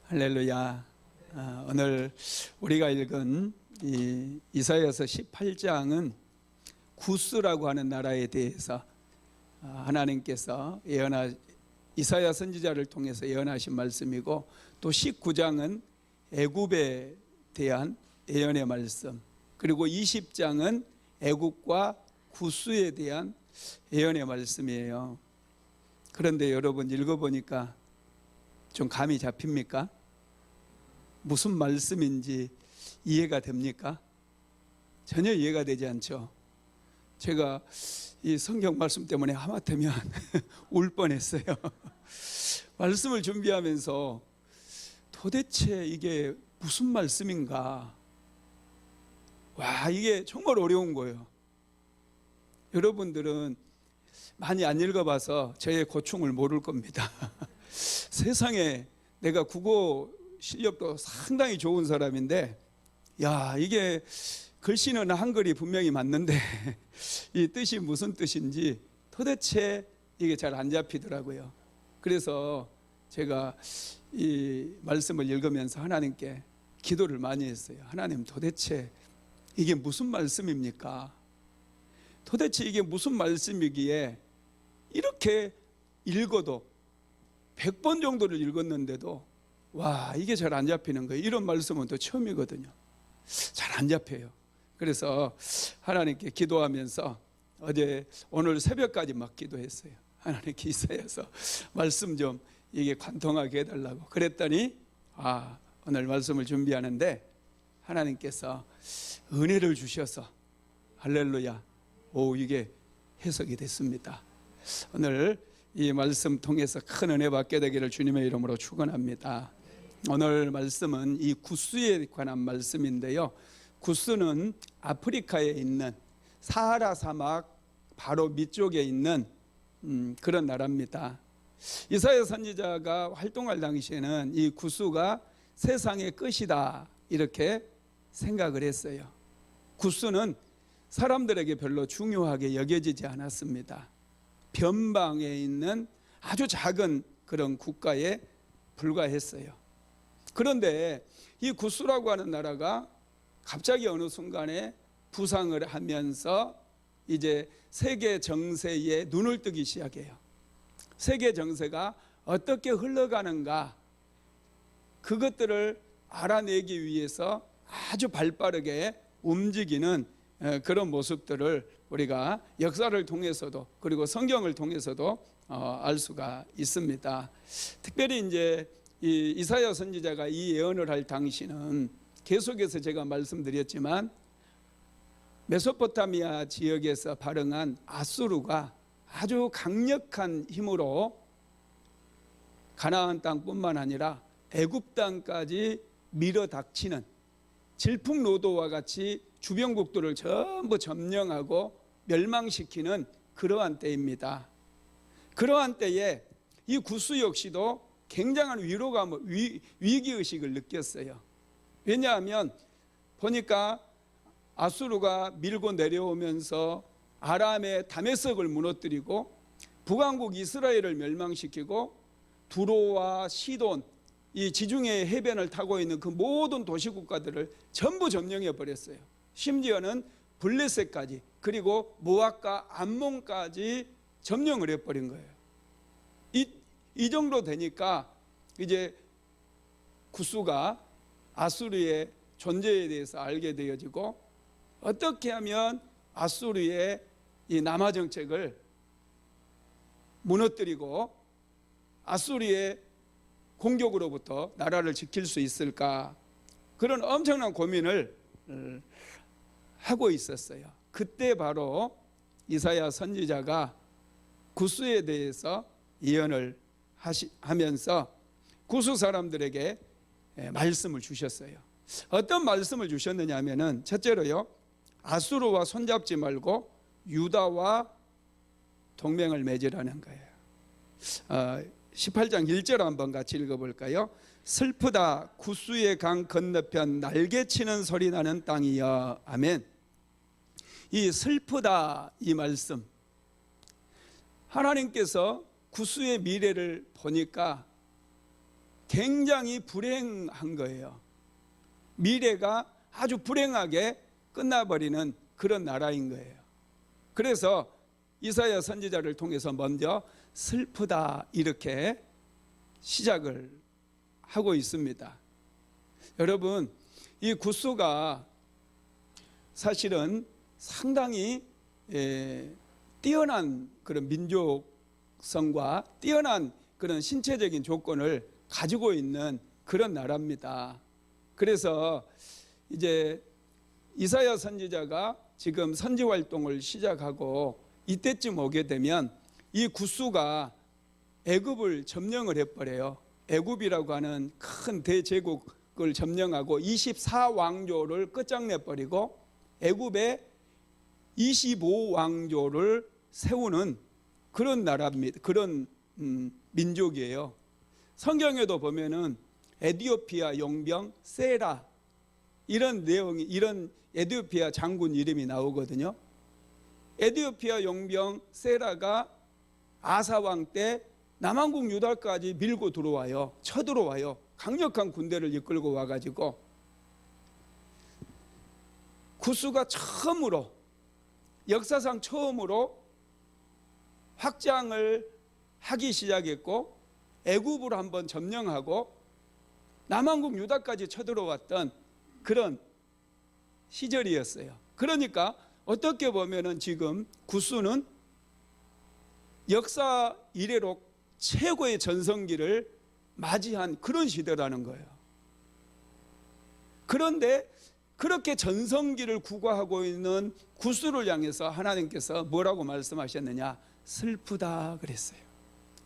할렐루야. 오늘 우리가 읽은 이사야서 18장은 구스라고 하는 나라에 대해서 하나님께서 이사야 선지자를 통해서 예언하신 말씀이고, 또 19장은 애굽에 대한 예언의 말씀, 그리고 20장은 애굽과 구스에 대한 예언의 말씀이에요. 그런데 여러분 읽어보니까 좀 감이 잡힙니까? 무슨 말씀인지 이해가 됩니까? 전혀 이해가 되지 않죠. 제가 이 성경 말씀 때문에 하마터면 울 뻔했어요. 말씀을 준비하면서 도대체 이게 무슨 말씀인가? 와, 이게 정말 어려운 거예요. 여러분들은 많이 안 읽어봐서 저의 고충을 모를 겁니다. 세상에 내가 국어 실력도 상당히 좋은 사람인데, 야, 이게 글씨는 한글이 분명히 맞는데 이 뜻이 무슨 뜻인지 도대체 이게 잘 안 잡히더라고요. 그래서 제가 이 말씀을 읽으면서 하나님께 기도를 많이 했어요. 하나님, 도대체 이게 무슨 말씀입니까? 도대체 이게 무슨 말씀이기에 이렇게 읽어도 100번 정도를 읽었는데도 와, 이게 잘 안 잡히는 거예요. 이런 말씀은 또 처음이거든요. 잘 안 잡혀요. 그래서 하나님께 기도하면서 오늘 새벽까지 막 기도했어요. 하나님께 이사야서 말씀 좀 이게 관통하게 해달라고. 그랬더니 오늘 말씀을 준비하는데 하나님께서 은혜를 주셔서 할렐루야, 이게 해석이 됐습니다. 오늘 이 말씀 통해서 큰 은혜 받게 되기를 주님의 이름으로 축원합니다. 오늘 말씀은 이 구스에 관한 말씀인데요, 구스는 아프리카에 있는 사하라 사막 바로 밑쪽에 있는 그런 나라입니다. 이사야 선지자가 활동할 당시에는 이 구스가 세상의 끝이다 이렇게 생각을 했어요. 구스는 사람들에게 별로 중요하게 여겨지지 않았습니다. 변방에 있는 아주 작은 그런 국가에 불과했어요. 그런데 이 구스라고 하는 나라가 갑자기 어느 순간에 부상을 하면서 이제 세계 정세에 눈을 뜨기 시작해요. 세계 정세가 어떻게 흘러가는가, 그것들을 알아내기 위해서 아주 발빠르게 움직이는 그런 모습들을 우리가 역사를 통해서도 그리고 성경을 통해서도 알 수가 있습니다. 특별히 이제 이사야 선지자가 이 예언을 할 당시는 계속해서 제가 말씀드렸지만 메소포타미아 지역에서 발흥한 아수르가 아주 강력한 힘으로 가나안 땅뿐만 아니라 애굽 땅까지 밀어닥치는 질풍노도와 같이 주변국들을 전부 점령하고 멸망시키는 그러한 때입니다. 그러한 때에 이 구스 역시도 굉장한 위기의식을 느꼈어요. 왜냐하면 보니까 아수르가 밀고 내려오면서 아람의 다메섹을 무너뜨리고 북왕국 이스라엘을 멸망시키고 두로와 시돈, 이 지중해 해변을 타고 있는 그 모든 도시국가들을 전부 점령해 버렸어요. 심지어는 블레셋까지, 그리고 모압과 암몬까지 점령을 해버린 거예요. 이 정도 되니까 이제 구스가 아수르의 존재에 대해서 알게 되어지고, 어떻게 하면 아수르의 이 남하 정책을 무너뜨리고 아수르의 공격으로부터 나라를 지킬 수 있을까, 그런 엄청난 고민을 하고 있었어요. 그때 바로 이사야 선지자가 구스에 대해서 예언을 하면서 구스 사람들에게 말씀을 주셨어요. 어떤 말씀을 주셨느냐 하면은, 첫째로요, 아수르와 손잡지 말고 유다와 동맹을 맺으라는 거예요. 18장 1절 한번 같이 읽어볼까요? 슬프다 구스의 강 건너편 날개치는 소리 나는 땅이여. 아멘. 이 슬프다, 이 말씀, 하나님께서 구스의 미래를 보니까 굉장히 불행한 거예요. 미래가 아주 불행하게 끝나버리는 그런 나라인 거예요. 그래서 이사야 선지자를 통해서 먼저 슬프다 이렇게 시작을 하고 있습니다. 여러분, 이 구스가 사실은 상당히 뛰어난 그런 민족성과 뛰어난 그런 신체적인 조건을 가지고 있는 그런 나라입니다. 그래서 이제 이사야 선지자가 지금 선지 활동을 시작하고 이때쯤 오게 되면 이 구스가 애굽을 점령을 해버려요. 애굽이라고 하는 큰 대제국을 점령하고 24왕조를 끝장내버리고 애굽에 25왕조를 세우는 그런 나라입니다. 그런 민족이에요. 성경에도 보면은 에디오피아 용병 세라 이런 내용이, 이런 에디오피아 장군 이름이 나오거든요. 에디오피아 용병 세라가 아사왕 때 남한국 유다까지 밀고 들어와요. 쳐들어와요. 강력한 군대를 이끌고 와가지고 구스가 처음으로, 역사상 처음으로 확장을 하기 시작했고 애굽으로 한번 점령하고 남한국 유다까지 쳐들어왔던 그런 시절이었어요. 그러니까 어떻게 보면은 지금 구스는 역사 이래로 최고의 전성기를 맞이한 그런 시대라는 거예요. 그런데 그렇게 전성기를 구가하고 있는 구스를 향해서 하나님께서 뭐라고 말씀하셨느냐? 슬프다 그랬어요.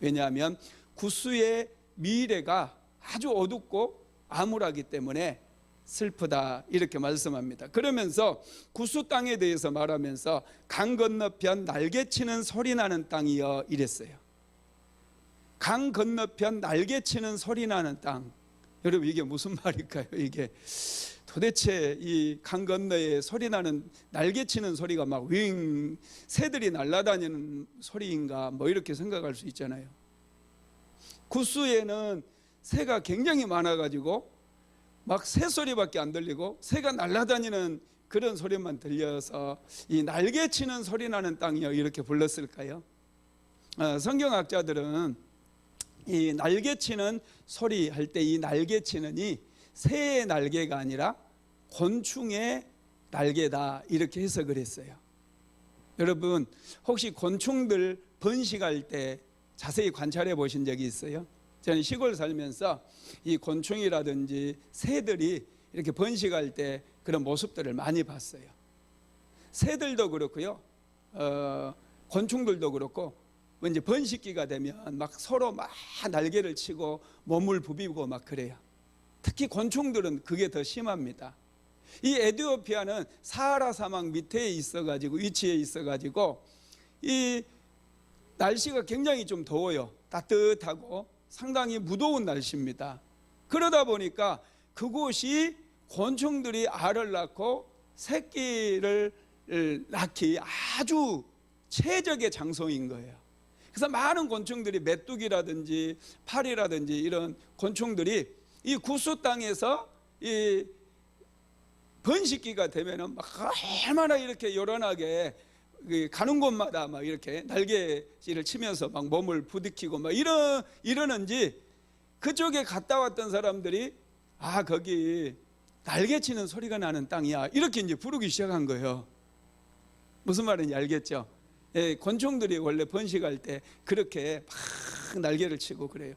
왜냐하면 구스의 미래가 아주 어둡고 암울하기 때문에 슬프다 이렇게 말씀합니다. 그러면서 구스 땅에 대해서 말하면서 강 건너편 날개치는 소리 나는 땅이여 이랬어요. 강 건너편 날개치는 소리 나는 땅. 여러분 이게 무슨 말일까요? 이게 도대체 이 강 건너에 소리 나는, 날개치는 소리가 막 윙 새들이 날아다니는 소리인가 뭐 이렇게 생각할 수 있잖아요. 구스에는 새가 굉장히 많아가지고 막 새소리밖에 안 들리고 새가 날아다니는 그런 소리만 들려서 이 날개치는 소리 나는 땅이요 이렇게 불렀을까요? 성경학자들은 이 날개치는 소리 할 때 이 날개치는이 새의 날개가 아니라 곤충의 날개다 이렇게 해석을 했어요. 여러분 혹시 곤충들 번식할 때 자세히 관찰해 보신 적이 있어요? 저는 시골 살면서 이 곤충이라든지 새들이 이렇게 번식할 때 그런 모습들을 많이 봤어요. 새들도 그렇고요, 곤충들도 그렇고 이제 번식기가 되면 막 서로 막 날개를 치고 몸을 부비고 막 그래요. 특히 곤충들은 그게 더 심합니다. 이 에티오피아는 사하라 사막 밑에 있어가지고 위치에 있어가지고 이 날씨가 굉장히 좀 더워요. 따뜻하고 상당히 무더운 날씨입니다. 그러다 보니까 그곳이 곤충들이 알을 낳고 새끼를 낳기 아주 최적의 장소인 거예요. 그래서 많은 곤충들이 메뚜기라든지 파리라든지 이런 곤충들이 이 구스 땅에서 이 번식기가 되면은 막 얼마나 이렇게 요란하게 가는 곳마다 막 이렇게 날개질을 치면서 막 몸을 부딪히고 막 이러는지 그쪽에 갔다 왔던 사람들이 아 거기 날개치는 소리가 나는 땅이야 이렇게 이제 부르기 시작한 거예요. 무슨 말인지 알겠죠? 예, 곤충들이 원래 번식할 때 그렇게 막 날개를 치고 그래요.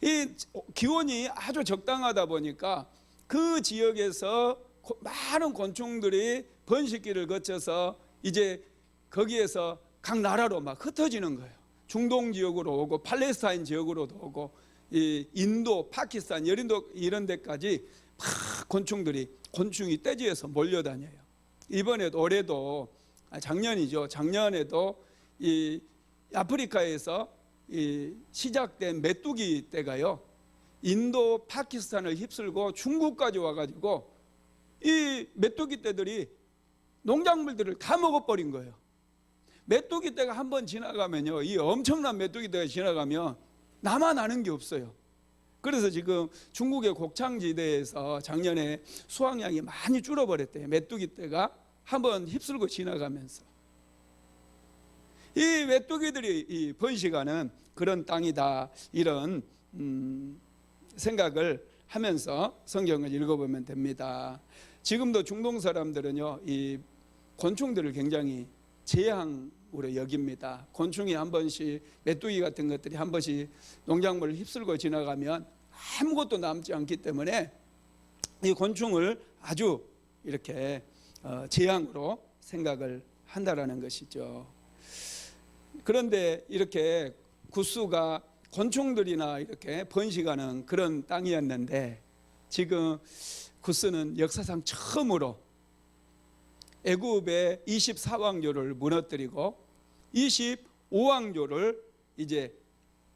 이 기온이 아주 적당하다 보니까 그 지역에서 많은 곤충들이 번식기를 거쳐서 이제 거기에서 각 나라로 막 흩어지는 거예요. 중동 지역으로 오고 팔레스타인 지역으로도 오고 이 인도, 파키스탄, 여린도 이런 데까지 막 곤충이 떼지에서 몰려다녀요. 이번에도 올해도 작년이죠. 작년에도 이 아프리카에서 이 시작된 메뚜기 떼가요. 인도, 파키스탄을 휩쓸고 중국까지 와가지고 이 메뚜기 떼들이 농작물들을 다 먹어버린 거예요. 메뚜기 떼가 한번 지나가면요, 이 엄청난 메뚜기 떼가 지나가면 나만 아는 게 없어요. 그래서 지금 중국의 곡창지대에서 작년에 수확량이 많이 줄어버렸대요. 메뚜기 떼가 한번 휩쓸고 지나가면서. 이 메뚜기들이 번식하는 그런 땅이다, 이런 생각을 하면서 성경을 읽어보면 됩니다. 지금도 중동 사람들은요, 이 곤충들을 굉장히 재앙으로 여깁니다. 곤충이 한 번씩, 메뚜기 같은 것들이 한 번씩 농작물을 휩쓸고 지나가면 아무것도 남지 않기 때문에 이 곤충을 아주 이렇게 재앙으로 생각을 한다라는 것이죠. 그런데 이렇게 구스가 곤충들이나 이렇게 번식하는 그런 땅이었는데, 지금 구스는 역사상 처음으로 애굽의 24왕조를 무너뜨리고 25왕조를 이제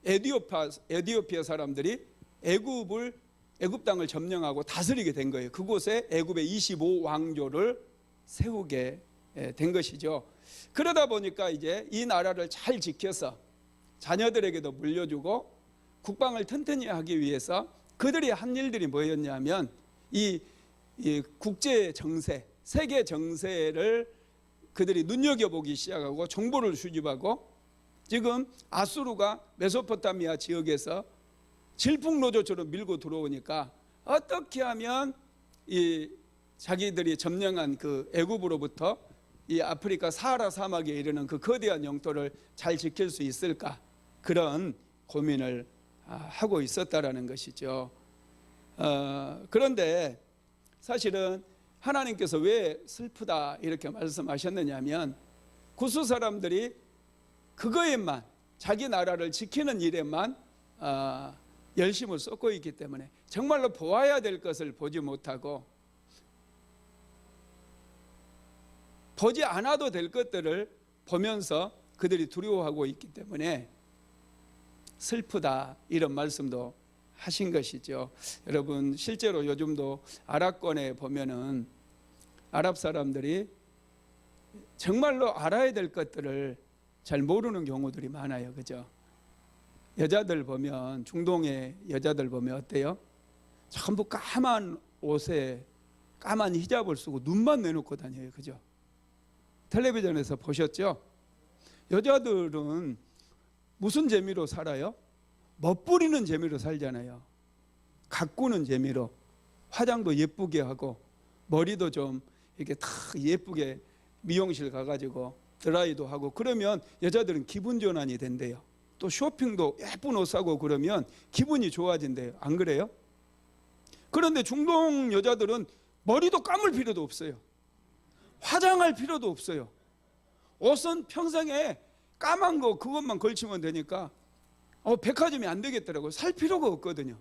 에디오피아 사람들이 애굽 땅을 점령하고 다스리게 된 거예요. 그곳에 애굽의 25왕조를 세우게 된 것이죠. 그러다 보니까 이제 이 나라를 잘 지켜서 자녀들에게도 물려주고 국방을 튼튼히 하기 위해서 그들이 한 일들이 뭐였냐면 이 국제 정세, 세계 정세를 그들이 눈여겨보기 시작하고 정보를 수집하고, 지금 아수르가 메소포타미아 지역에서 질풍노조처럼 밀고 들어오니까 어떻게 하면 이 자기들이 점령한 그 애굽으로부터 이 아프리카 사하라 사막에 이르는 그 거대한 영토를 잘 지킬 수 있을까, 그런 고민을 하고 있었다라는 것이죠. 그런데 사실은 하나님께서 왜 슬프다 이렇게 말씀하셨느냐면, 구스 사람들이 그거에만, 자기 나라를 지키는 일에만 열심을 쏟고 있기 때문에 정말로 보아야 될 것을 보지 못하고 보지 않아도 될 것들을 보면서 그들이 두려워하고 있기 때문에 슬프다, 이런 말씀도 하신 것이죠. 여러분, 실제로 요즘도 아랍권에 보면은 아랍 사람들이 정말로 알아야 될 것들을 잘 모르는 경우들이 많아요. 그죠? 여자들 보면, 중동의 여자들 보면 어때요? 전부 까만 옷에 까만 히잡을 쓰고 눈만 내놓고 다녀요. 그죠? 텔레비전에서 보셨죠? 여자들은 무슨 재미로 살아요? 멋부리는 재미로 살잖아요. 가꾸는 재미로. 화장도 예쁘게 하고 머리도 좀 이렇게 다 예쁘게 미용실 가가지고 드라이도 하고, 그러면 여자들은 기분 전환이 된대요. 또 쇼핑도 예쁜 옷 사고 그러면 기분이 좋아진대요. 안 그래요? 그런데 중동 여자들은 머리도 감을 필요도 없어요. 화장할 필요도 없어요. 옷은 평생에 까만 거 그것만 걸치면 되니까 백화점이 안 되겠더라고요. 살 필요가 없거든요.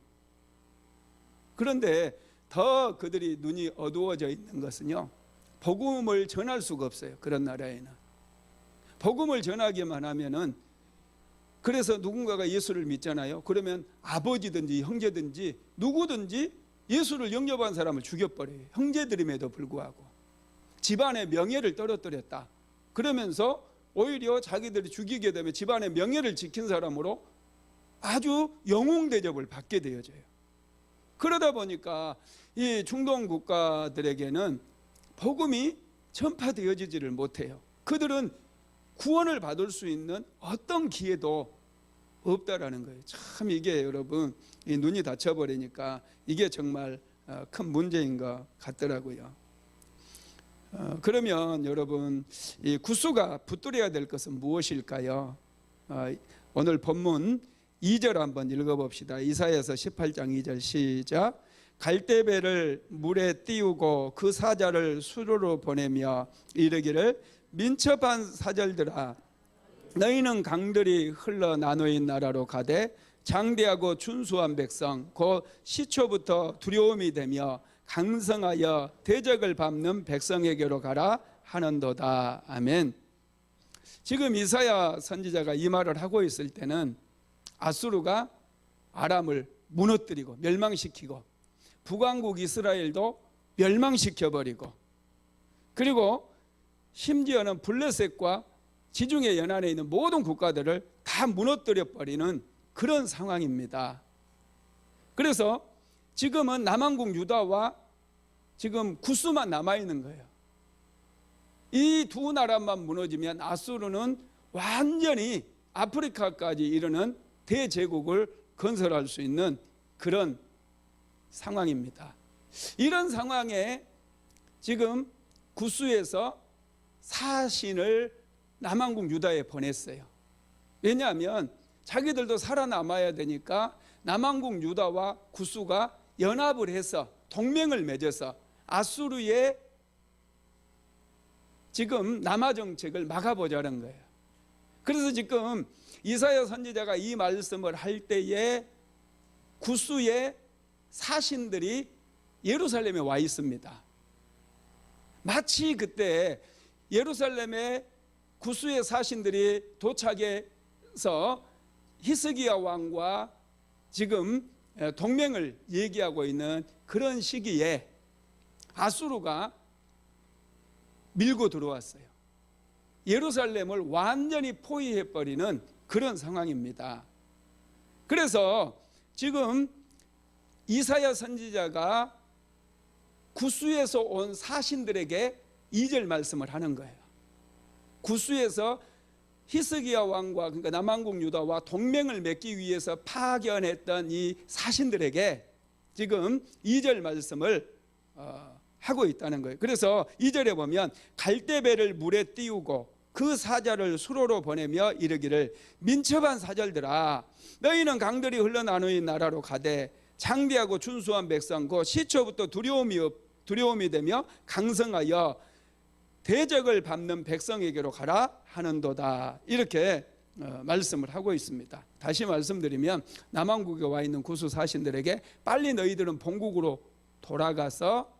그런데 더 그들이 눈이 어두워져 있는 것은요, 복음을 전할 수가 없어요. 그런 나라에는 복음을 전하기만 하면은, 그래서 누군가가 예수를 믿잖아요. 그러면 아버지든지 형제든지 누구든지 예수를 영접한 사람을 죽여버려요. 형제들임에도 불구하고 집안의 명예를 떨어뜨렸다 그러면서 오히려 자기들이 죽이게 되면 집안의 명예를 지킨 사람으로 아주 영웅 대접을 받게 되어져요. 그러다 보니까 이 중동 국가들에게는 복음이 전파되어지지를 못해요. 그들은 구원을 받을 수 있는 어떤 기회도 없다라는 거예요. 참 이게 여러분, 이 눈이 닫혀버리니까 이게 정말 큰 문제인 것 같더라고요. 그러면 여러분, 이 구스가 붙들어야 될 것은 무엇일까요? 오늘 본문 2절 한번 읽어봅시다. 이사야서 18장 2절 시작. 갈대배를 물에 띄우고 그 사자를 수로로 보내며 이르기를, 민첩한 사절들아, 너희는 강들이 흘러 나누인 나라로 가되 장대하고 준수한 백성 곧 시초부터 두려움이 되며 강성하여 대적을 밟는 백성에게로 가라 하는도다. 아멘. 지금 이사야 선지자가 이 말을 하고 있을 때는 아수르가 아람을 무너뜨리고 멸망시키고 북왕국 이스라엘도 멸망시켜버리고, 그리고 심지어는 블레셋과 지중해 연안에 있는 모든 국가들을 다 무너뜨려버리는 그런 상황입니다. 그래서 지금은 남왕국 유다와 지금 구스만 남아있는 거예요. 이 두 나라만 무너지면 아수르는 완전히 아프리카까지 이르는 대제국을 건설할 수 있는 그런 상황입니다. 이런 상황에 지금 구스에서 사신을 남왕국 유다에 보냈어요. 왜냐하면 자기들도 살아남아야 되니까 남왕국 유다와 구스가 연합을 해서 동맹을 맺어서 아수르의 지금 남하 정책을 막아보자는 거예요. 그래서 지금 이사야 선지자가 이 말씀을 할 때에 구스의 사신들이 예루살렘에 와 있습니다. 마치 그때 예루살렘에 구스의 사신들이 도착해서 히스기야 왕과 지금 동맹을 얘기하고 있는 그런 시기에 아수르가 밀고 들어왔어요. 예루살렘을 완전히 포위해버리는 그런 상황입니다. 그래서 지금 이사야 선지자가 구스에서 온 사신들에게 2절 말씀을 하는 거예요. 구스에서 히스기야 왕과, 그러니까 남왕국 유다와 동맹을 맺기 위해서 파견했던 이 사신들에게 지금 2절 말씀을 하고 있다는 거예요. 그래서 2절에 보면 갈대배를 물에 띄우고 그 사자를 수로로 보내며 이르기를 민첩한 사절들아 너희는 강들이 흘러나누인 나라로 가되 장대하고 준수한 백성 곧 시초부터 두려움이 되며 강성하여 대적을 밟는 백성에게로 가라 하는도다. 이렇게 말씀을 하고 있습니다. 다시 말씀드리면 남왕국에 와 있는 구스 사신들에게 빨리 너희들은 본국으로 돌아가서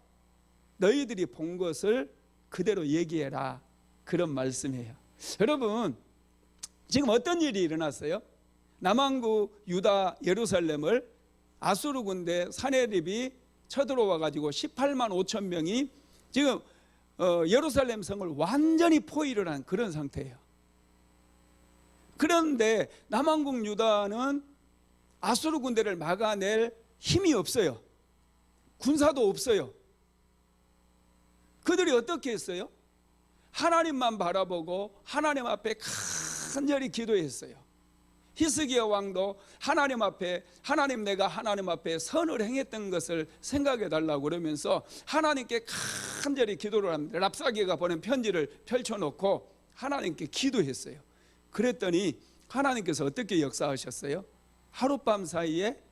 너희들이 본 것을 그대로 얘기해라, 그런 말씀이에요. 여러분, 지금 어떤 일이 일어났어요? 남왕국 유다 예루살렘을 아수르 군대 사네립이 쳐들어와 가지고 18만 5천 명이 지금 예루살렘 성을 완전히 포위를 한 그런 상태예요. 그런데 남왕국 유다는 아수르 군대를 막아낼 힘이 없어요. 군사도 없어요. 그들이 어떻게 했어요? 하나님만 바라보고 하나님 앞에 간절히 기도했어요. 히스기야 왕도 하나님 앞에, 하나님 내가 하나님 앞에 선을 행했던 것을 생각해 달라고 그러면서 하나님께 간절히 기도를 합니다. 랍사게가 보낸 편지를 펼쳐놓고 하나님께 기도했어요. 그랬더니 하나님께서 어떻게 역사하셨어요? 하룻밤 사이에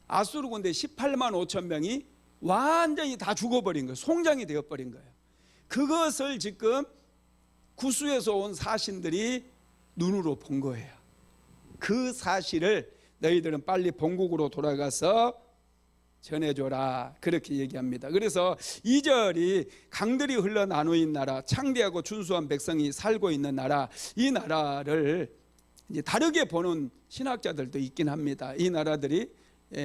아수르 군대 18만 5천 명이 완전히 다 죽어버린 거예요. 송장이 되어버린 거예요. 그것을 지금 구스에서 온 사신들이 눈으로 본 거예요. 그 사실을 너희들은 빨리 본국으로 돌아가서 전해줘라, 그렇게 얘기합니다. 그래서 2절이 강들이 흘러 나누인 나라, 창대하고 준수한 백성이 살고 있는 나라, 이 나라를 이제 다르게 보는 신학자들도 있긴 합니다. 이 나라들이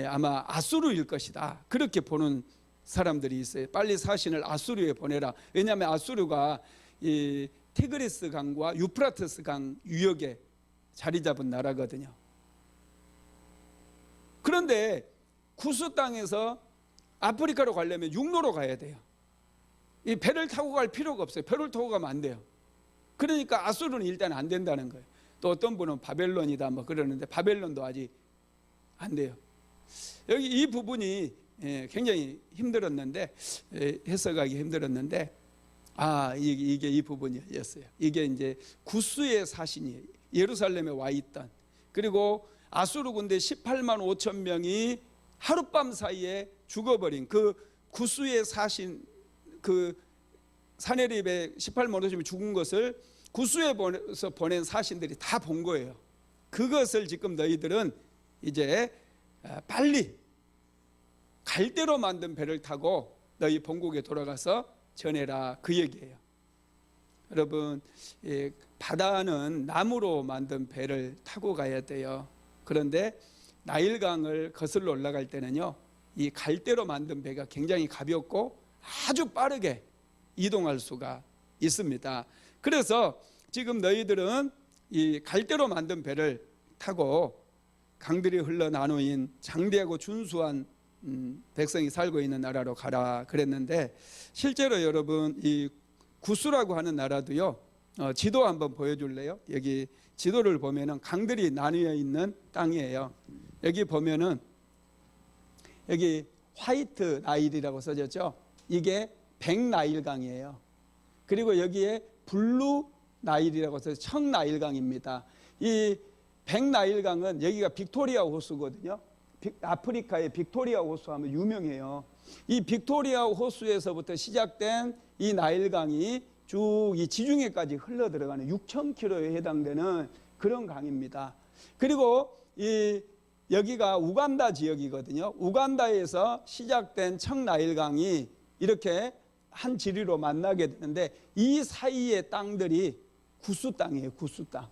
아마 아수르일 것이다, 그렇게 보는 사람들이 있어요. 빨리 사신을 아수르에 보내라. 왜냐하면 아수르가 이 티그리스 강과 유프라테스 강 유역에 자리 잡은 나라거든요. 그런데 구스 땅에서 아프리카로 가려면 육로로 가야 돼요. 이 배를 타고 갈 필요가 없어요. 배를 타고 가면 안 돼요. 그러니까 아수르는 일단 안 된다는 거예요. 또 어떤 분은 바벨론이다 뭐 그러는데 바벨론도 아직 안 돼요. 여기 이 부분이 굉장히 힘들었는데, 해석하기 힘들었는데, 이게 이 부분이었어요. 이게 이제 구스의 사신이 예루살렘에 와 있던, 그리고 아수르 군대 18만 5천 명이 하룻밤 사이에 죽어버린 그 구스의 사신, 그 사네립의 18만 5천이 죽은 것을 구스에서 보낸 사신들이 다 본 거예요. 그것을 지금 너희들은 이제 빨리 갈대로 만든 배를 타고 너희 본국에 돌아가서 전해라, 그 얘기예요. 여러분, 바다는 나무로 만든 배를 타고 가야 돼요. 그런데 나일강을 거슬러 올라갈 때는요, 이 갈대로 만든 배가 굉장히 가볍고 아주 빠르게 이동할 수가 있습니다. 그래서 지금 너희들은 이 갈대로 만든 배를 타고 강들이 흘러 나누인 장대하고 준수한 백성이 살고 있는 나라로 가라 그랬는데, 실제로 여러분 이 구스라고 하는 나라도요, 지도 한번 보여줄래요? 여기 지도를 보면은 강들이 나뉘어 있는 땅이에요. 여기 보면은 여기 화이트 나일이라고 써졌죠. 이게 백나일강이에요. 그리고 여기에 블루 나일이라고 써서 청나일강입니다. 이 백나일강은 여기가 빅토리아 호수거든요. 아프리카의 빅토리아 호수 하면 유명해요. 이 빅토리아 호수에서부터 시작된 이 나일강이 쭉 이 지중해까지 흘러 들어가는 6,000km에 해당되는 그런 강입니다. 그리고 이 여기가 우간다 지역이거든요. 우간다에서 시작된 청나일강이 이렇게 한 지리로 만나게 되는데, 이 사이의 땅들이 구스 땅이에요. 구스 땅.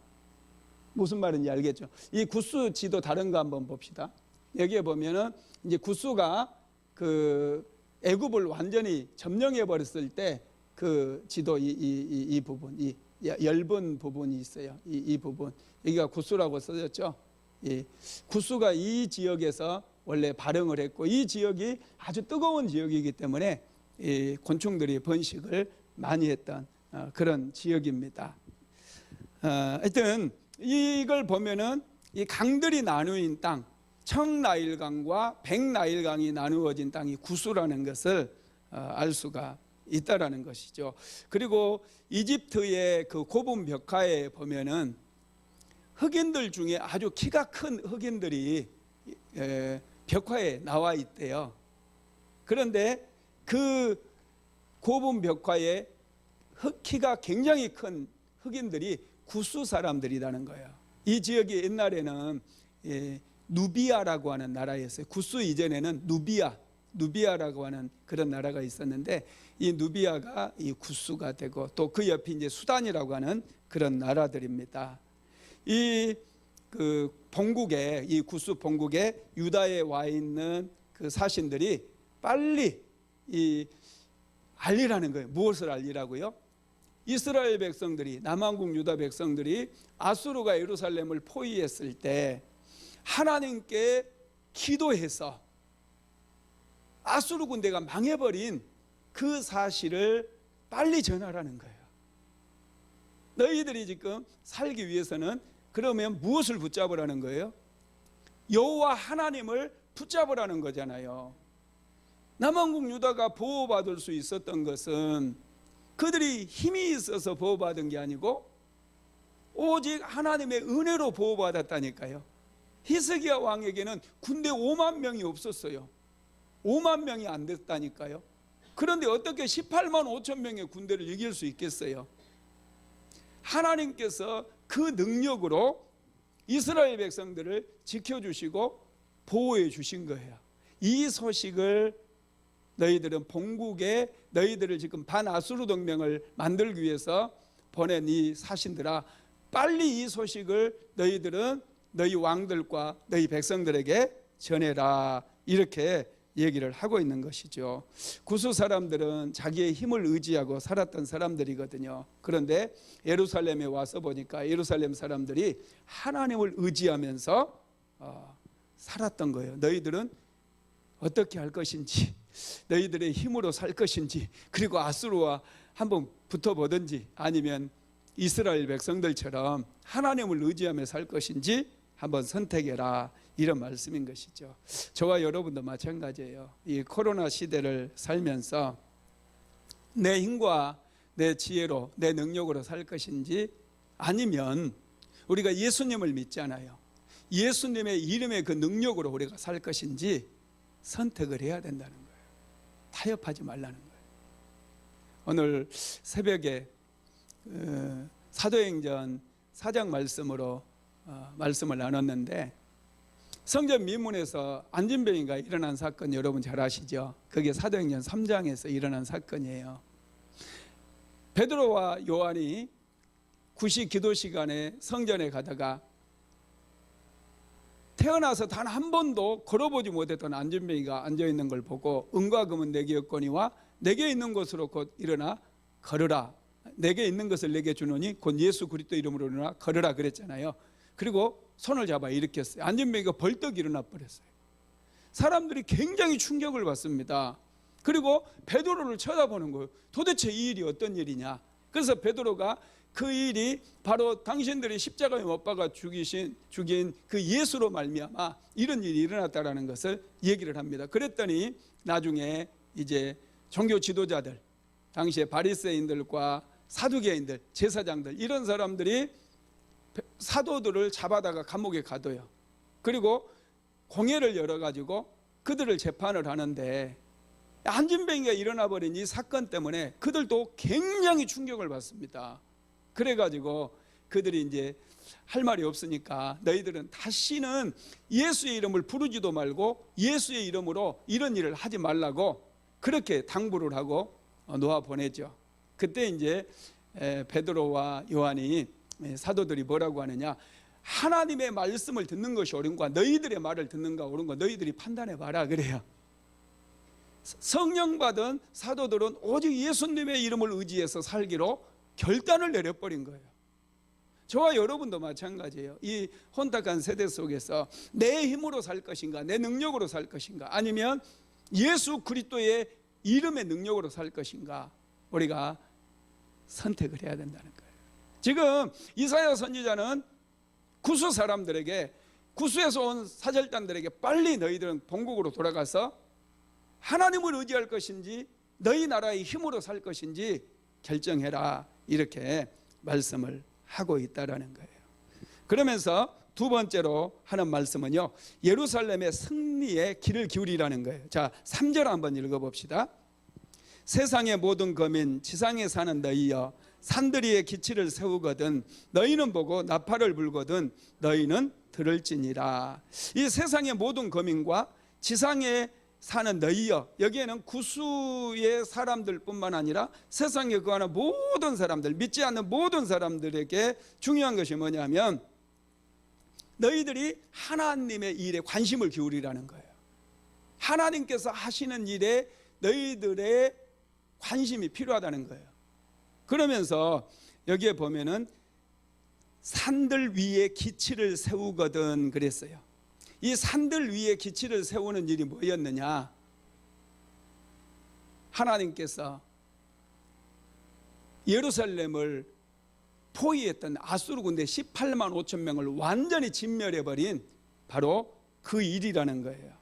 무슨 말인지 알겠죠? 이 구스 지도 다른 거 한번 봅시다. 여기에 보면은 이제 구스가 그 애굽을 완전히 점령해 버렸을 때 그 지도 이 부분, 이 얇은 부분이 있어요. 이 부분, 여기가 구스라고 써졌죠. 이 구스가 이 지역에서 원래 발흥을 했고, 이 지역이 아주 뜨거운 지역이기 때문에 이 곤충들이 번식을 많이 했던 그런 지역입니다. 하여튼 이걸 보면은 이 강들이 나누인 땅, 청나일강과 백나일강이 나누어진 땅이 구스라는 것을 알 수가 있다라는 것이죠. 그리고 이집트의 그 고분 벽화에 보면은 흑인들 중에 아주 키가 큰 흑인들이 벽화에 나와 있대요. 그런데 그 고분 벽화에 키가 굉장히 큰 흑인들이 구스 사람들이라는 거예요. 이 지역이 옛날에는 누비아라고 하는 나라였어요. 구스 이전에는 누비아라고 하는 그런 나라가 있었는데, 이 누비아가 이 구스가 되고, 또 그 옆이 이제 수단이라고 하는 그런 나라들입니다. 이 그 본국에, 이 구스 본국에 유다에 와 있는 그 사신들이 빨리 이 알리라는 거예요. 무엇을 알리라고요? 이스라엘 백성들이, 남한국 유다 백성들이 아수르가 예루살렘을 포위했을 때 하나님께 기도해서 아수르 군대가 망해버린 그 사실을 빨리 전하라는 거예요. 너희들이 지금 살기 위해서는 그러면 무엇을 붙잡으라는 거예요? 여호와 하나님을 붙잡으라는 거잖아요. 남한국 유다가 보호받을 수 있었던 것은 그들이 힘이 있어서 보호받은 게 아니고 오직 하나님의 은혜로 보호받았다니까요. 히스기야 왕에게는 군대 5만 명이 없었어요. 5만 명이 안 됐다니까요. 그런데 어떻게 18만 5천 명의 군대를 이길 수 있겠어요? 하나님께서 그 능력으로 이스라엘 백성들을 지켜주시고 보호해 주신 거예요. 이 소식을 너희들은 본국에 너희들을 지금 반아수르 동맹을 만들기 위해서 보낸 이 사신들아, 빨리 이 소식을 너희들은 너희 왕들과 너희 백성들에게 전해라, 이렇게 얘기를 하고 있는 것이죠. 구스 사람들은 자기의 힘을 의지하고 살았던 사람들이거든요. 그런데 예루살렘에 와서 보니까 예루살렘 사람들이 하나님을 의지하면서 살았던 거예요. 너희들은 어떻게 할 것인지, 너희들의 힘으로 살 것인지, 그리고 아수르와 한번 붙어보든지 아니면 이스라엘 백성들처럼 하나님을 의지하며 살 것인지 한번 선택해라, 이런 말씀인 것이죠. 저와 여러분도 마찬가지예요. 이 코로나 시대를 살면서 내 힘과 내 지혜로, 내 능력으로 살 것인지, 아니면 우리가 예수님을 믿잖아요. 예수님의 이름의 그 능력으로 우리가 살 것인지 선택을 해야 된다는 거예요. 타협하지 말라는 거예요. 오늘 새벽에 사도행전 4장 말씀으로 말씀을 나눴는데, 성전 미문에서 안진병이가 일어난 사건 여러분 잘 아시죠? 그게 사도행전 3장에서 일어난 사건이에요. 베드로와 요한이 구시 기도 시간에 성전에 가다가 태어나서 단 한 번도 걸어보지 못했던 안진병이가 앉아있는 걸 보고 은과 금은 내게 없거니와 내게 있는 것으로 곧 일어나 걸으라, 내게 있는 것을 내게 주노니 곧 예수 그리스도 이름으로 일어나 걸으라 그랬잖아요. 그리고 손을 잡아 일으켰어요. 안진뱅이가 벌떡 일어나 버렸어요. 사람들이 굉장히 충격을 받습니다. 그리고 베드로를 쳐다보는 거예요. 도대체 이 일이 어떤 일이냐. 그래서 베드로가 그 일이 바로 당신들이 십자가에 못 박아 죽인 그 예수로 말미암아 이런 일이 일어났다라는 것을 얘기를 합니다. 그랬더니 나중에 이제 종교 지도자들, 당시에 바리새인들과 사두개인들, 제사장들 이런 사람들이 사도들을 잡아다가 감옥에 가둬요. 그리고 공회를 열어가지고 그들을 재판을 하는데 안진뱅이가 일어나 버린 이 사건 때문에 그들도 굉장히 충격을 받습니다. 그래가지고 그들이 이제 할 말이 없으니까 너희들은 다시는 예수의 이름을 부르지도 말고 예수의 이름으로 이런 일을 하지 말라고 그렇게 당부를 하고 놓아 보내죠. 그때 이제 베드로와 요한이 사도들이 뭐라고 하느냐, 하나님의 말씀을 듣는 것이 옳은가 너희들의 말을 듣는가 옳은가 너희들이 판단해 봐라 그래요. 성령 받은 사도들은 오직 예수님의 이름을 의지해서 살기로 결단을 내려버린 거예요. 저와 여러분도 마찬가지예요. 이 혼탁한 세대 속에서 내 힘으로 살 것인가 내 능력으로 살 것인가 아니면 예수 그리스도의 이름의 능력으로 살 것인가 우리가 선택을 해야 된다는 거예요. 지금 이사야 선지자는 구수 사람들에게, 구수에서 온 사절단들에게 빨리 너희들은 본국으로 돌아가서 하나님을 의지할 것인지 너희 나라의 힘으로 살 것인지 결정해라 이렇게 말씀을 하고 있다라는 거예요. 그러면서 두 번째로 하는 말씀은요, 예루살렘의 승리의 길을 기울이라는 거예요. 자, 3절 한번 읽어봅시다. 세상의 모든 거민 지상에 사는 너희여 산들 위에 기치를 세우거든 너희는 보고 나팔을 불거든 너희는 들을지니라. 이 세상의 모든 거민과 지상에 사는 너희여, 여기에는 구수의 사람들 뿐만 아니라 세상에 거하는 모든 사람들, 믿지 않는 모든 사람들에게 중요한 것이 뭐냐면 너희들이 하나님의 일에 관심을 기울이라는 거예요. 하나님께서 하시는 일에 너희들의 관심이 필요하다는 거예요. 그러면서 여기에 보면은 산들 위에 기치를 세우거든 그랬어요. 이 산들 위에 기치를 세우는 일이 뭐였느냐, 하나님께서 예루살렘을 포위했던 아수르 군대 18만 5천 명을 완전히 진멸해버린 바로 그 일이라는 거예요.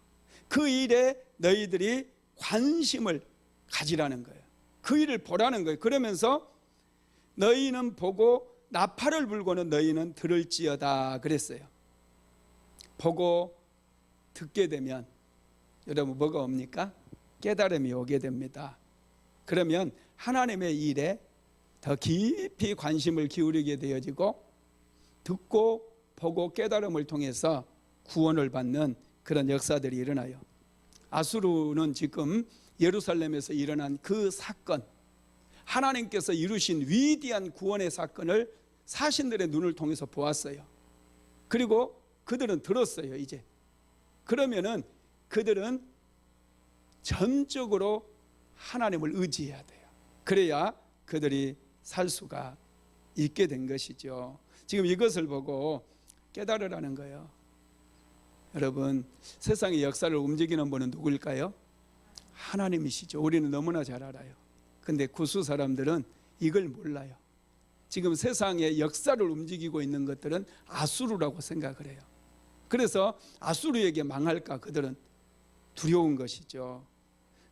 그 일에 너희들이 관심을 가지라는 거예요. 그 일을 보라는 거예요. 그러면서 너희는 보고 나팔을 불고는 너희는 들을지어다 그랬어요. 보고 듣게 되면 여러분 뭐가 옵니까? 깨달음이 오게 됩니다. 그러면 하나님의 일에 더 깊이 관심을 기울이게 되어지고 듣고 보고 깨달음을 통해서 구원을 받는 그런 역사들이 일어나요. 아수르는 지금 예루살렘에서 일어난 그 사건, 하나님께서 이루신 위대한 구원의 사건을 사신들의 눈을 통해서 보았어요. 그리고 그들은 들었어요. 이제 그러면은 그들은 전적으로 하나님을 의지해야 돼요. 그래야 그들이 살 수가 있게 된 것이죠. 지금 이것을 보고 깨달으라는 거예요. 여러분, 세상의 역사를 움직이는 분은 누구일까요? 하나님이시죠. 우리는 너무나 잘 알아요. 근데 구수 사람들은 이걸 몰라요. 지금 세상의 역사를 움직이고 있는 것들은 아수르라고 생각을 해요. 그래서 아수르에게 망할까 그들은 두려운 것이죠.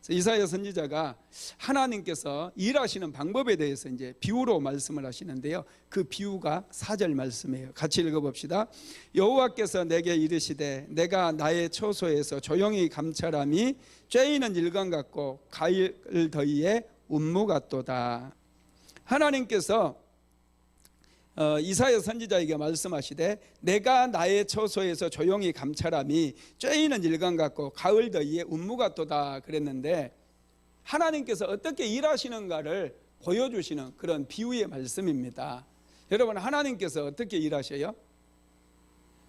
이사야 선지자가 하나님께서 일하시는 방법에 대해서 이제 비유로 말씀을 하시는데요. 그 비유가 4절 말씀이에요. 같이 읽어봅시다. 여호와께서 내게 이르시되 내가 나의 처소에서 조용히 감찰함이 쬐이는 일광 같고 가을 더위에 운무 같도다. 하나님께서 이사야 선지자에게 말씀하시되 내가 나의 처소에서 조용히 감찰함이 쬐이는 일광 같고 가을 더위에 운무 같도다 그랬는데, 하나님께서 어떻게 일하시는가를 보여주시는 그런 비유의 말씀입니다. 여러분, 하나님께서 어떻게 일하셔요?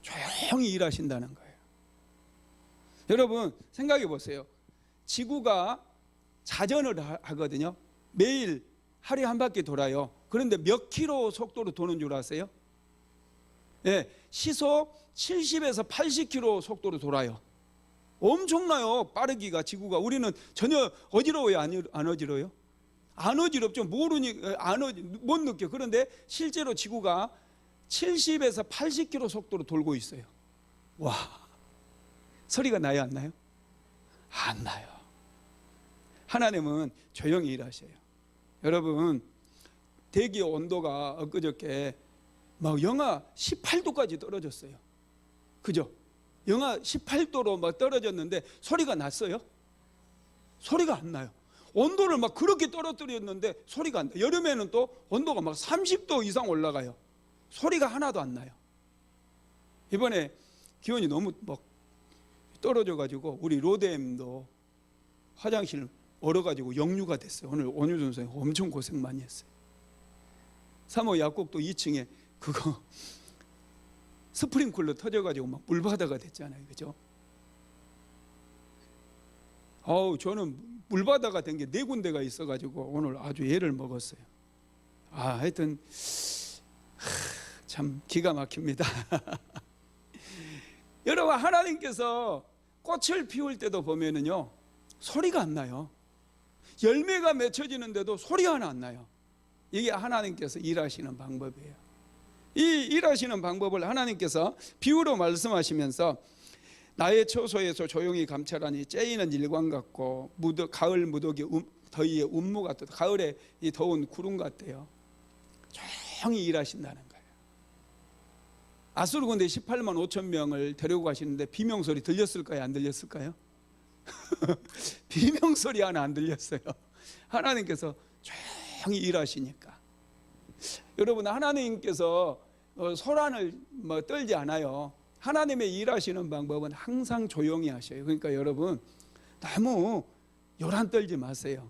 조용히 일하신다는 거예요. 여러분 생각해 보세요. 지구가 자전을 하거든요. 매일 하루에 한 바퀴 돌아요. 그런데 몇 킬로 속도로 도는 줄 아세요? 예, 시속 70에서 80km 속도로 돌아요. 엄청나요. 빠르기가 지구가. 우리는 전혀 어지러워요? 안 어지러워요? 안 어지럽죠. 못 느껴. 그런데 실제로 지구가 70에서 80km 속도로 돌고 있어요. 와, 소리가 나요, 안 나요? 안 나요. 하나님은 조용히 일하셔요. 여러분, 대기 온도가 엊그저께 막 영하 18도까지 떨어졌어요. 그죠? 영하 18도로 막 떨어졌는데 소리가 났어요? 소리가 안 나요. 온도를 막 그렇게 떨어뜨렸는데 소리가 안 나요. 여름에는 또 온도가 막 30도 이상 올라가요. 소리가 하나도 안 나요. 이번에 기온이 너무 막 떨어져가지고 우리 로데엠도 화장실 얼어가지고 역류가 됐어요. 오늘 원유 선생님 엄청 고생 많이 했어요. 3호 약국도 2층에 그거 스프링클러 터져가지고 막 물바다가 됐잖아요. 그죠? 저는 물바다가 된 게 4군데가 있어가지고 오늘 아주 애를 먹었어요. 하여튼 참 기가 막힙니다. 여러분, 하나님께서 꽃을 피울 때도 보면은요 소리가 안 나요. 열매가 맺혀지는데도 소리 하나 안 나요. 이게 하나님께서 일하시는 방법이에요. 이 일하시는 방법을 하나님께서 비유로 말씀하시면서 나의 처소에서 조용히 감찰하니 째이는 일광 같고 가을 무더기 더위의 운무 같다. 가을에 이 더운 구름 같대요. 조용히 일하신다는 거예요. 아수르 군대 18만 5천 명을 데리고 가시는데 비명소리 들렸을까요? 안 들렸을까요? 비명소리 하나 안 들렸어요. 하나님께서 조용히 일하시니까. 여러분, 하나님께서 소란을 떨지 않아요. 하나님의 일하시는 방법은 항상 조용히 하셔요. 그러니까 여러분, 너무 요란 떨지 마세요.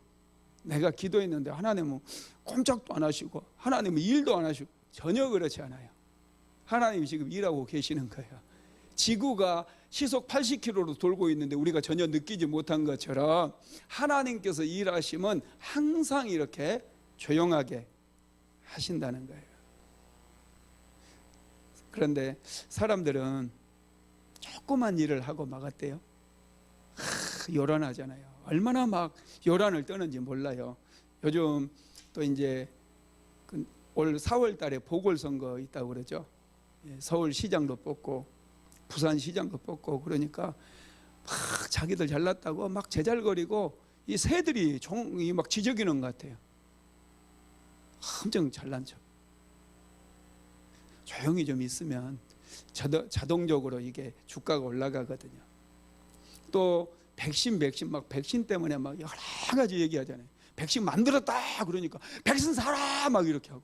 내가 기도했는데 하나님은 꼼짝도 안 하시고 하나님은 일도 안 하시고 전혀 그렇지 않아요. 하나님이 지금 일하고 계시는 거예요. 지구가 시속 80km로 돌고 있는데 우리가 전혀 느끼지 못한 것처럼 하나님께서 일하시면 항상 이렇게 조용하게 하신다는 거예요. 그런데 사람들은 조그만 일을 하고 막았대요. 요란하잖아요. 얼마나 막 요란을 떠는지 몰라요. 요즘 또 이제 올 4월 달에 보궐선거 있다고 그러죠. 서울시장도 뽑고 부산시장도 뽑고 그러니까 막 자기들 잘났다고 막 제잘거리고 이 새들이 종이 막 지저귀는 것 같아요. 엄청 잘난 척. 조용히 좀 있으면 자동적으로 이게 주가가 올라가거든요. 또 백신 막 백신 때문에 막 여러 가지 얘기하잖아요. 백신 만들었다 그러니까 백신 사라 막 이렇게 하고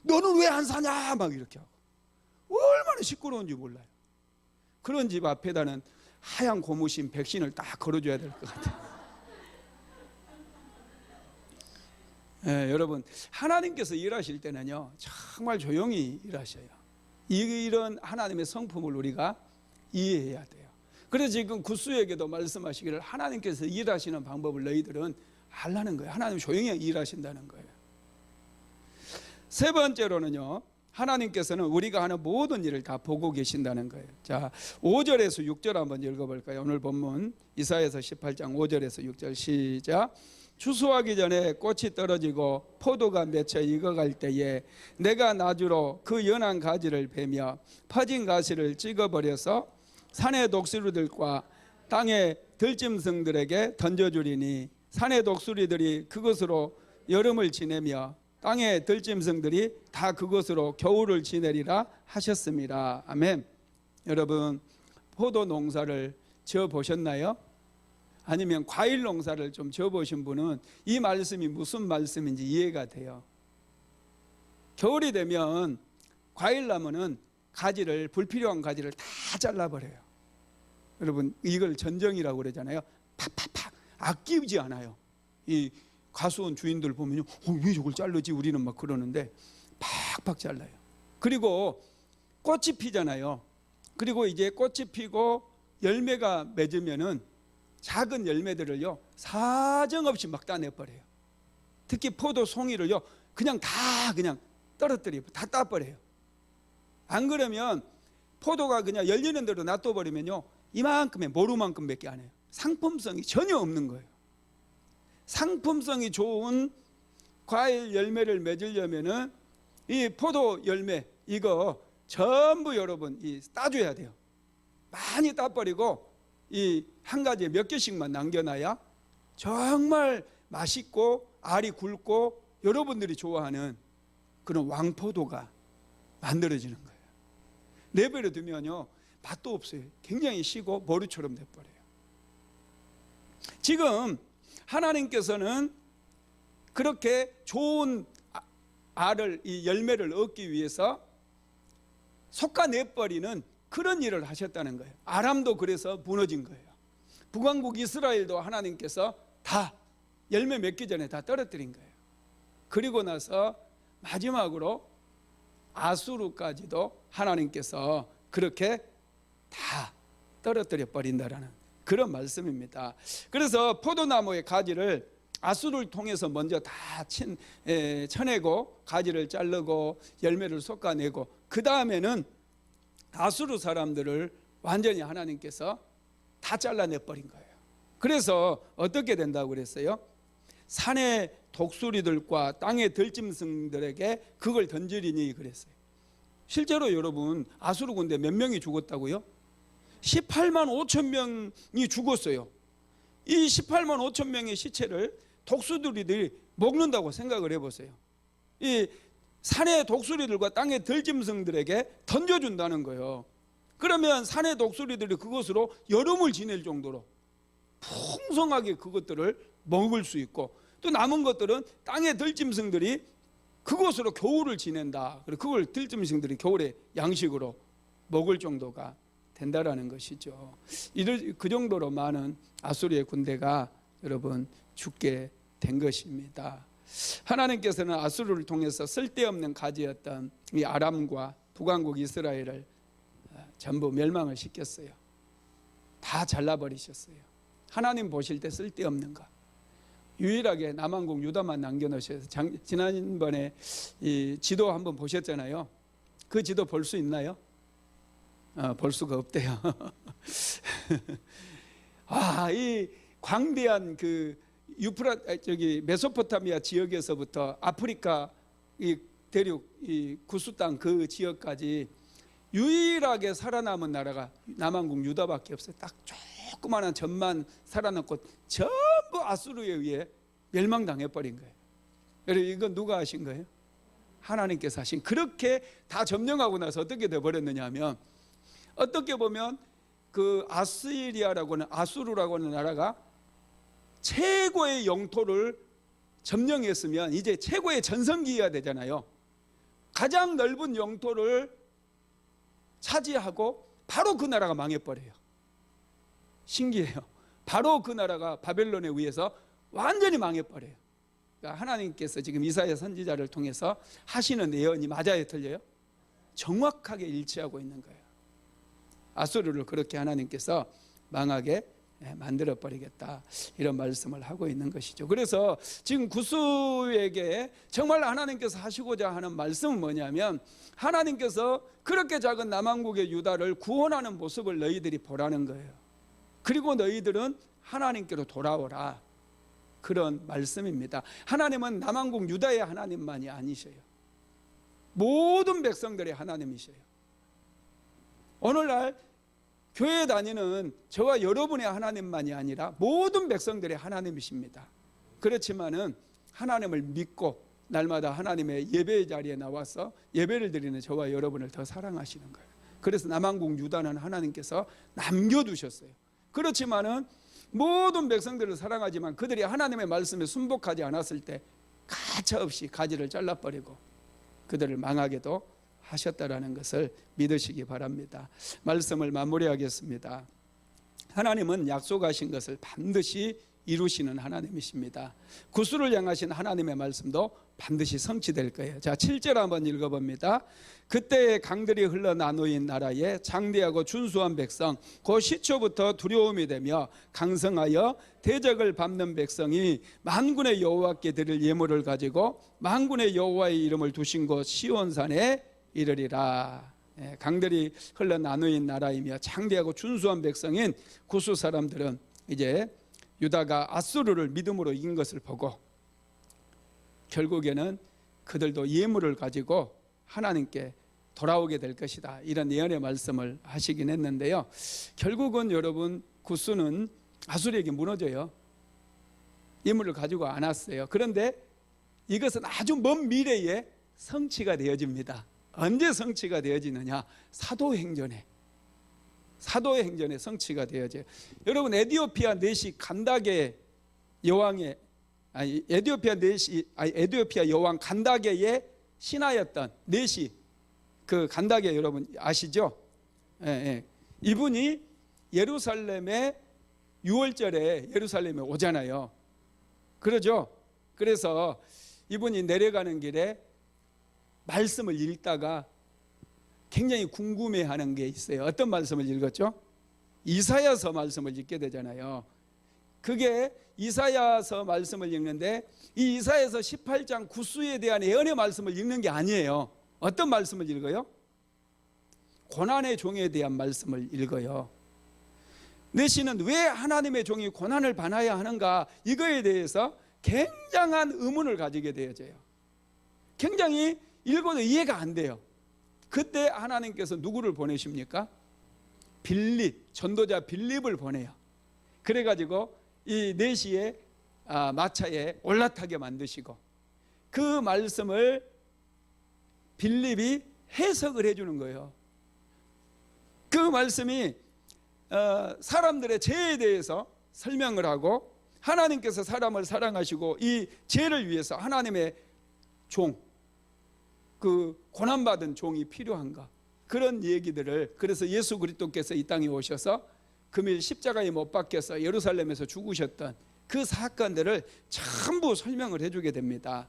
너는 왜 안 사냐 막 이렇게 하고 얼마나 시끄러운지 몰라요. 그런 집 앞에다는 하얀 고무신 백신을 딱 걸어줘야 될 것 같아요. 여러분, 하나님께서 일하실 때는요 정말 조용히 일하셔요. 이런 하나님의 성품을 우리가 이해해야 돼요. 그래서 지금 구스에게도 말씀하시기를 하나님께서 일하시는 방법을 너희들은 알라는 거예요. 하나님 조용히 일하신다는 거예요. 세 번째로는요, 하나님께서는 우리가 하는 모든 일을 다 보고 계신다는 거예요. 자, 5절에서 6절 한번 읽어볼까요? 오늘 본문 이사야서 18장 5절에서 6절 시작. 추수하기 전에 꽃이 떨어지고 포도가 맺혀 익어갈 때에 내가 나주로 그 연한 가지를 베며 퍼진 가시를 찍어버려서 산의 독수리들과 땅의 들짐승들에게 던져주리니 산의 독수리들이 그것으로 여름을 지내며 땅의 들짐승들이 다 그것으로 겨울을 지내리라 하셨습니다. 아멘. 여러분, 포도 농사를 지어 보셨나요? 아니면 과일 농사를 좀 지어보신 분은 이 말씀이 무슨 말씀인지 이해가 돼요. 겨울이 되면 과일 나무는 가지를, 불필요한 가지를 다 잘라버려요. 여러분, 이걸 전정이라고 그러잖아요. 팍팍팍 아끼지 않아요. 이 가수원 주인들 보면요, 왜 저걸 자르지 우리는 막 그러는데 팍팍 잘라요. 그리고 꽃이 피잖아요. 그리고 이제 꽃이 피고 열매가 맺으면은 작은 열매들을요 사정없이 막 따내버려요. 특히 포도 송이를요 그냥 다 그냥 떨어뜨리고 다 따버려요. 안 그러면 포도가 그냥 열리는 대로 놔둬버리면요, 이만큼의 모루만큼밖에 안 해요. 상품성이 전혀 없는 거예요. 상품성이 좋은 과일 열매를 맺으려면은 이 포도 열매 이거 전부 여러분 따줘야 돼요. 많이 따버리고 이 한 가지에 몇 개씩만 남겨놔야 정말 맛있고 알이 굵고 여러분들이 좋아하는 그런 왕포도가 만들어지는 거예요. 내버려 두면요, 맛도 없어요. 굉장히 시고 머루처럼 돼버려요. 지금 하나님께서는 그렇게 좋은 알을, 이 열매를 얻기 위해서 솎아내버리는 그런 일을 하셨다는 거예요. 아람도 그래서 무너진 거예요. 북왕국 이스라엘도 하나님께서 다 열매 맺기 전에 다 떨어뜨린 거예요. 그리고 나서 마지막으로 아수르까지도 하나님께서 그렇게 다 떨어뜨려 버린다라는 그런 말씀입니다. 그래서 포도나무의 가지를 아수르를 통해서 먼저 다 쳐내고 가지를 자르고 열매를 솎아내고 그 다음에는 아수르 사람들을 완전히 하나님께서 다 잘라내버린 거예요. 그래서 어떻게 된다고 그랬어요? 산의 독수리들과 땅의 들짐승들에게 그걸 던지리니 그랬어요. 실제로 여러분 아수르 군대 몇 명이 죽었다고요? 18만 5천 명이 죽었어요. 이 18만 5천 명의 시체를 독수리들이 먹는다고 생각을 해보세요. 이 산의 독수리들과 땅의 들짐승들에게 던져준다는 거예요. 그러면 산의 독수리들이 그것으로 여름을 지낼 정도로 풍성하게 그것들을 먹을 수 있고, 또 남은 것들은 땅의 들짐승들이 그것으로 겨울을 지낸다. 그리고 그걸 들짐승들이 겨울에 양식으로 먹을 정도가 된다라는 것이죠. 그 정도로 많은 아수르의 군대가 여러분 죽게 된 것입니다. 하나님께서는 아수르를 통해서 쓸데없는 가지였던 이 아람과 북왕국 이스라엘을 전부 멸망을 시켰어요. 다 잘라버리셨어요. 하나님 보실 때 쓸데없는 거. 유일하게 남왕국 유다만 남겨놓으셔서 지난번에 이 지도 한번 보셨잖아요. 그 지도 볼 수 있나요? 볼 수가 없대요. 이 광대한 그 메소포타미아 지역에서부터 아프리카 이 대륙 이 구스 땅 그 지역까지 유일하게 살아남은 나라가 남왕국 유다밖에 없어요. 딱 조그마한 점만 살아남고 전부 아수르에 의해 멸망당해버린 거예요. 여러분 이건 누가 하신 거예요? 하나님께서 하신. 그렇게 다 점령하고 나서 어떻게 돼버렸느냐 하면, 어떻게 보면 그 아스리아라고 하는 아수르라고 하는 나라가 최고의 영토를 점령했으면 이제 최고의 전성기여야 되잖아요. 가장 넓은 영토를 차지하고 바로 그 나라가 망해버려요. 신기해요. 바로 그 나라가 바벨론에 의해서 완전히 망해버려요. 그러니까 하나님께서 지금 이사야 선지자를 통해서 하시는 예언이 맞아요, 틀려요? 정확하게 일치하고 있는 거예요. 아수르를 그렇게 하나님께서 망하게 만들어버리겠다, 이런 말씀을 하고 있는 것이죠. 그래서 지금 구스에게 정말 하나님께서 하시고자 하는 말씀은 뭐냐면, 하나님께서 그렇게 작은 남왕국의 유다를 구원하는 모습을 너희들이 보라는 거예요. 그리고 너희들은 하나님께로 돌아오라, 그런 말씀입니다. 하나님은 남왕국 유다의 하나님만이 아니셔요. 모든 백성들의 하나님이셔요. 오늘날 교회 다니는 저와 여러분의 하나님만이 아니라 모든 백성들의 하나님이십니다. 그렇지만은 하나님을 믿고 날마다 하나님의 예배의 자리에 나와서 예배를 드리는 저와 여러분을 더 사랑하시는 거예요. 그래서 남왕국 유다는 하나님께서 남겨두셨어요. 그렇지만은 모든 백성들을 사랑하지만 그들이 하나님의 말씀에 순복하지 않았을 때 가차없이 가지를 잘라버리고 그들을 망하게도 하셨다라는 것을 믿으시기 바랍니다. 말씀을 마무리하겠습니다. 하나님은 약속하신 것을 반드시 이루시는 하나님이십니다. 구스를 향하신 하나님의 말씀도 반드시 성취될 거예요. 자, 7절 한번 읽어봅니다. 그때의 강들이 흘러 나누인 나라에 장대하고 준수한 백성, 그 시초부터 두려움이 되며 강성하여 대적을 밟는 백성이 만군의 여호와께 드릴 예물을 가지고 만군의 여호와의 이름을 두신 곳 시온산에 이르리라. 강들이 흘러 나누인 나라이며 창대하고 준수한 백성인 구스 사람들은 이제 유다가 아수르를 믿음으로 이긴 것을 보고 결국에는 그들도 예물을 가지고 하나님께 돌아오게 될 것이다, 이런 예언의 말씀을 하시긴 했는데요. 결국은 여러분 구스는 아수르에게 무너져요. 예물을 가지고 안 왔어요. 그런데 이것은 아주 먼 미래에 성취가 되어집니다. 언제 성취가 되어지느냐? 사도행전에 성취가 되어져요. 여러분 에디오피아 내시 간다게 여왕의 에디오피아 여왕 간다게의 신하였던 내시, 그 간다게 여러분 아시죠? 이분이 예루살렘에 6월절에 예루살렘에 오잖아요. 그러죠? 그래서 이분이 내려가는 길에 말씀을 읽다가 굉장히 궁금해하는 게 있어요. 어떤 말씀을 읽었죠? 이사야서 말씀을 읽게 되잖아요. 그게 이사야서 말씀을 읽는데 이 이사야서 18장 구스에 대한 예언의 말씀을 읽는 게 아니에요. 어떤 말씀을 읽어요? 고난의 종에 대한 말씀을 읽어요. 내시는 왜 하나님의 종이 고난을 받아야 하는가, 이거에 대해서 굉장한 의문을 가지게 되어져요. 굉장히 읽어도 이해가 안 돼요. 그때 하나님께서 누구를 보내십니까? 빌립, 전도자 빌립을 보내요. 그래가지고 이 내시의 마차에 올라타게 만드시고 그 말씀을 빌립이 해석을 해주는 거예요. 그 말씀이 사람들의 죄에 대해서 설명을 하고 하나님께서 사람을 사랑하시고 이 죄를 위해서 하나님의 종, 그 고난받은 종이 필요한가, 그런 얘기들을, 그래서 예수 그리스도께서 이 땅에 오셔서 금일 십자가에 못 박혀서 예루살렘에서 죽으셨던 그 사건들을 전부 설명을 해주게 됩니다.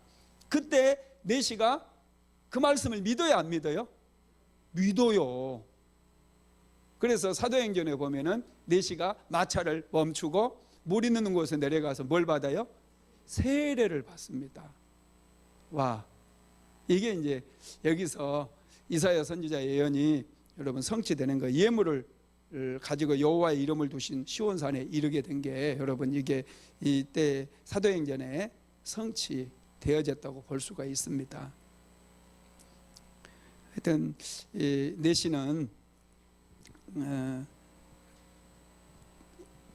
그때 내시가 그 말씀을 믿어야 안 믿어요? 믿어요. 그래서 사도행전에 보면은 내시가 마차를 멈추고 물 있는 곳에 내려가서 뭘 받아요? 세례를 받습니다. 와, 이게 이제 여기서 이사야 선지자의 예언이 여러분 성취되는 거, 예물을 가지고 여호와의 이름을 두신 시온산에 이르게 된 게 여러분 이게 이때 사도행전에 성취되어졌다고 볼 수가 있습니다. 하여튼 내시는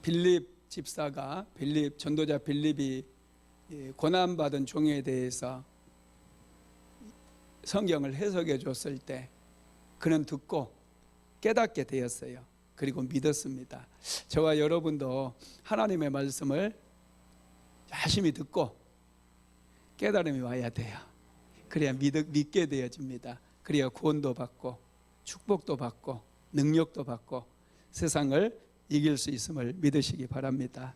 빌립 집사가, 전도자 빌립이 고난받은 종에 대해서 성경을 해석해 줬을 때 그는 듣고 깨닫게 되었어요. 그리고 믿었습니다. 저와 여러분도 하나님의 말씀을 열심히 듣고 깨달음이 와야 돼요. 그래야 믿게 되어집니다. 그래야 구원도 받고 축복도 받고 능력도 받고 세상을 이길 수 있음을 믿으시기 바랍니다.